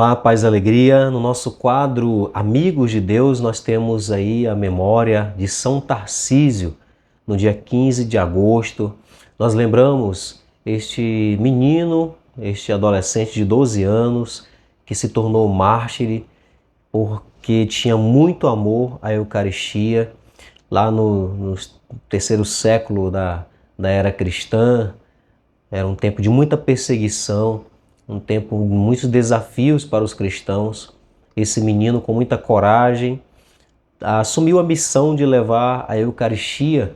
Olá, paz e alegria. No nosso quadro Amigos de Deus, nós temos aí a memória de São Tarcísio, no dia 15 de agosto. Nós lembramos este menino, este adolescente de 12 anos, que se tornou mártir porque tinha muito amor à Eucaristia. Lá no terceiro século da era cristã, era um tempo de muita perseguição, um tempo de muitos desafios para os cristãos. Esse menino, com muita coragem, assumiu a missão de levar a Eucaristia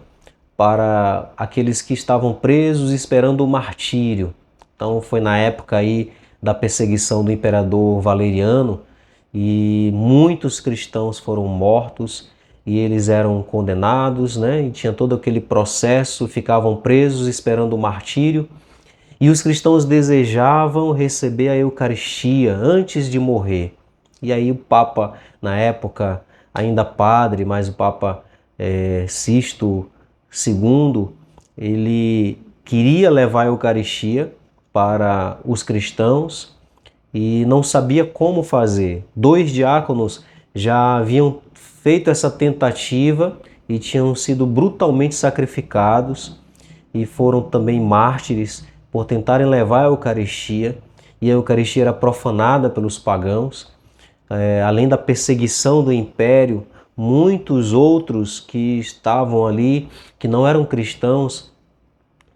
para aqueles que estavam presos esperando o martírio. Então foi na época aí da perseguição do imperador Valeriano e muitos cristãos foram mortos e eles eram condenados, né? E tinha todo aquele processo, ficavam presos esperando o martírio. E os cristãos desejavam receber a Eucaristia antes de morrer. E aí o Papa, na época, ainda padre, mas o Papa Sisto II, ele queria levar a Eucaristia para os cristãos e não sabia como fazer. 2 diáconos já haviam feito essa tentativa e tinham sido brutalmente sacrificados e foram também mártires por tentarem levar a Eucaristia, e a Eucaristia era profanada pelos pagãos. Além da perseguição do império, muitos outros que estavam ali, que não eram cristãos,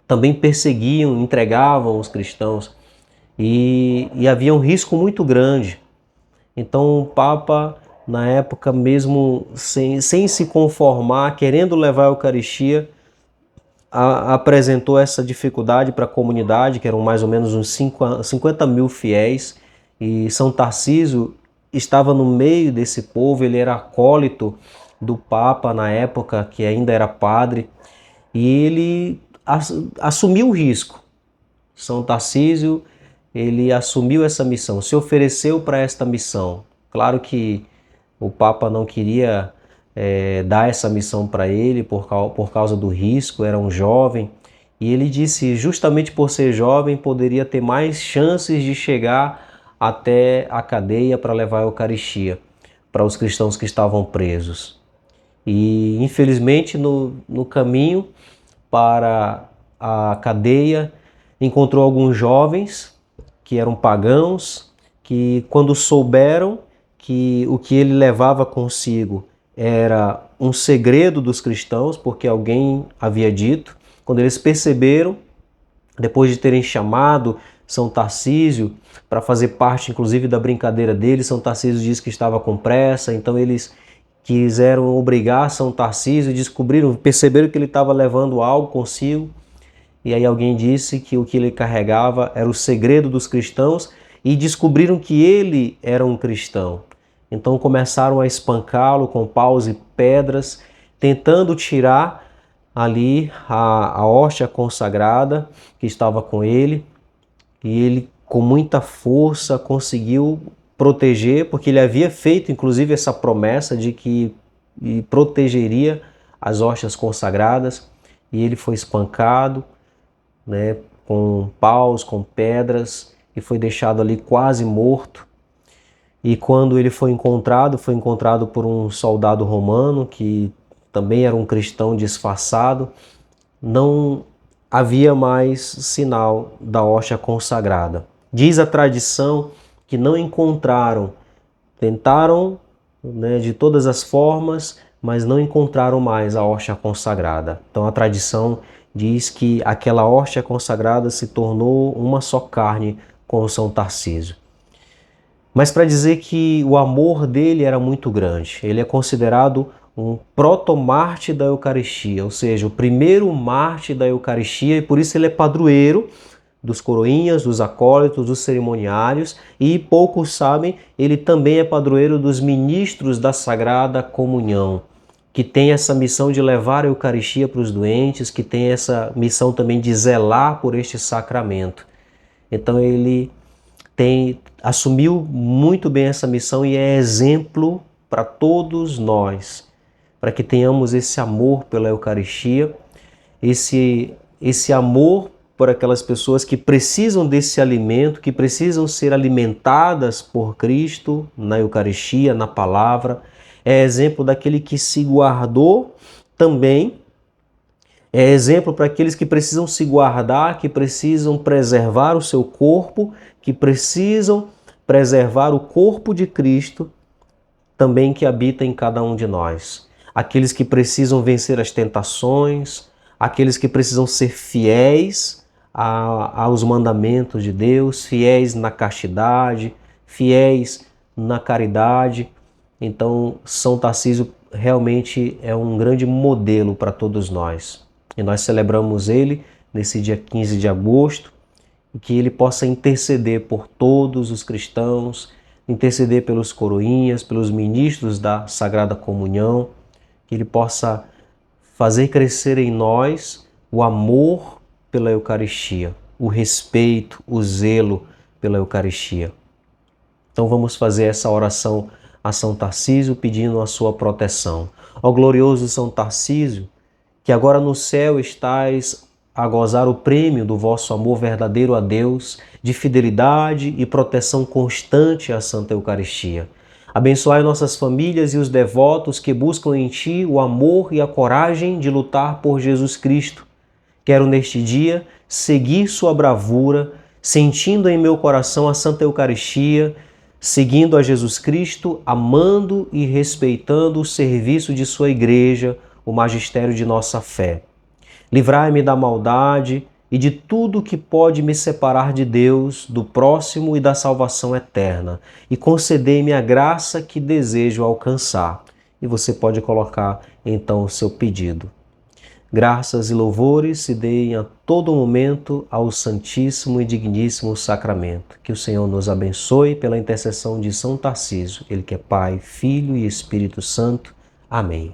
também perseguiam, entregavam os cristãos, e havia um risco muito grande. Então o Papa, na época, mesmo sem se conformar, querendo levar a Eucaristia, apresentou essa dificuldade para a comunidade, que eram mais ou menos uns 50 mil fiéis, e São Tarcísio estava no meio desse povo. Ele era acólito do Papa na época, que ainda era padre, e ele assumiu o risco. São Tarcísio, ele assumiu essa missão, se ofereceu para esta missão. Claro que o Papa não queria dar essa missão para ele por causa do risco, era um jovem, e ele disse, justamente por ser jovem, poderia ter mais chances de chegar até a cadeia para levar a Eucaristia para os cristãos que estavam presos. E infelizmente no caminho para a cadeia encontrou alguns jovens que eram pagãos, que quando souberam que o que ele levava consigo era um segredo dos cristãos, porque alguém havia dito, quando eles perceberam, depois de terem chamado São Tarcísio para fazer parte inclusive da brincadeira deles, São Tarcísio disse que estava com pressa, então eles quiseram obrigar São Tarcísio e perceberam que ele estava levando algo consigo, e aí alguém disse que o que ele carregava era o segredo dos cristãos, e descobriram que ele era um cristão. Então começaram a espancá-lo com paus e pedras, tentando tirar ali a hóstia consagrada que estava com ele. E ele, com muita força, conseguiu proteger, porque ele havia feito inclusive essa promessa de que protegeria as hóstias consagradas. E ele foi espancado, né, com paus, com pedras, e foi deixado ali quase morto. E quando ele foi encontrado por um soldado romano, que também era um cristão disfarçado. Não havia mais sinal da hóstia consagrada. Diz a tradição que não encontraram, tentaram, né, de todas as formas, mas não encontraram mais a hóstia consagrada. Então a tradição diz que aquela hóstia consagrada se tornou uma só carne com São Tarcísio. Mas para dizer que o amor dele era muito grande, ele é considerado um proto-mártir da Eucaristia, ou seja, o primeiro mártir da Eucaristia, e por isso ele é padroeiro dos coroinhas, dos acólitos, dos cerimoniários, e poucos sabem, ele também é padroeiro dos ministros da Sagrada Comunhão, que tem essa missão de levar a Eucaristia para os doentes, que tem essa missão também de zelar por este sacramento. Então ele assumiu muito bem essa missão e é exemplo para todos nós, para que tenhamos esse amor pela Eucaristia, esse amor por aquelas pessoas que precisam desse alimento, que precisam ser alimentadas por Cristo na Eucaristia, na palavra. É exemplo daquele que se guardou também. É exemplo para aqueles que precisam se guardar, que precisam preservar o seu corpo, que precisam preservar o corpo de Cristo, também que habita em cada um de nós. Aqueles que precisam vencer as tentações, aqueles que precisam ser fiéis aos mandamentos de Deus, fiéis na castidade, fiéis na caridade. Então, São Tarcísio realmente é um grande modelo para todos nós. E nós celebramos ele nesse dia 15 de agosto, e que ele possa interceder por todos os cristãos, interceder pelos coroinhas, pelos ministros da Sagrada Comunhão, que ele possa fazer crescer em nós o amor pela Eucaristia, o respeito, o zelo pela Eucaristia. Então vamos fazer essa oração a São Tarcísio pedindo a sua proteção. Ó glorioso São Tarcísio, que agora no céu estais a gozar o prêmio do vosso amor verdadeiro a Deus, de fidelidade e proteção constante à Santa Eucaristia. Abençoai nossas famílias e os devotos que buscam em Ti o amor e a coragem de lutar por Jesus Cristo. Quero neste dia seguir sua bravura, sentindo em meu coração a Santa Eucaristia, seguindo a Jesus Cristo, amando e respeitando o serviço de sua Igreja, o magistério de nossa fé. Livrai-me da maldade e de tudo que pode me separar de Deus, do próximo e da salvação eterna, e concedei-me a graça que desejo alcançar. E você pode colocar então o seu pedido. Graças e louvores se deem a todo momento ao Santíssimo e Digníssimo Sacramento. Que o Senhor nos abençoe pela intercessão de São Tarcísio, ele que é Pai, Filho e Espírito Santo. Amém.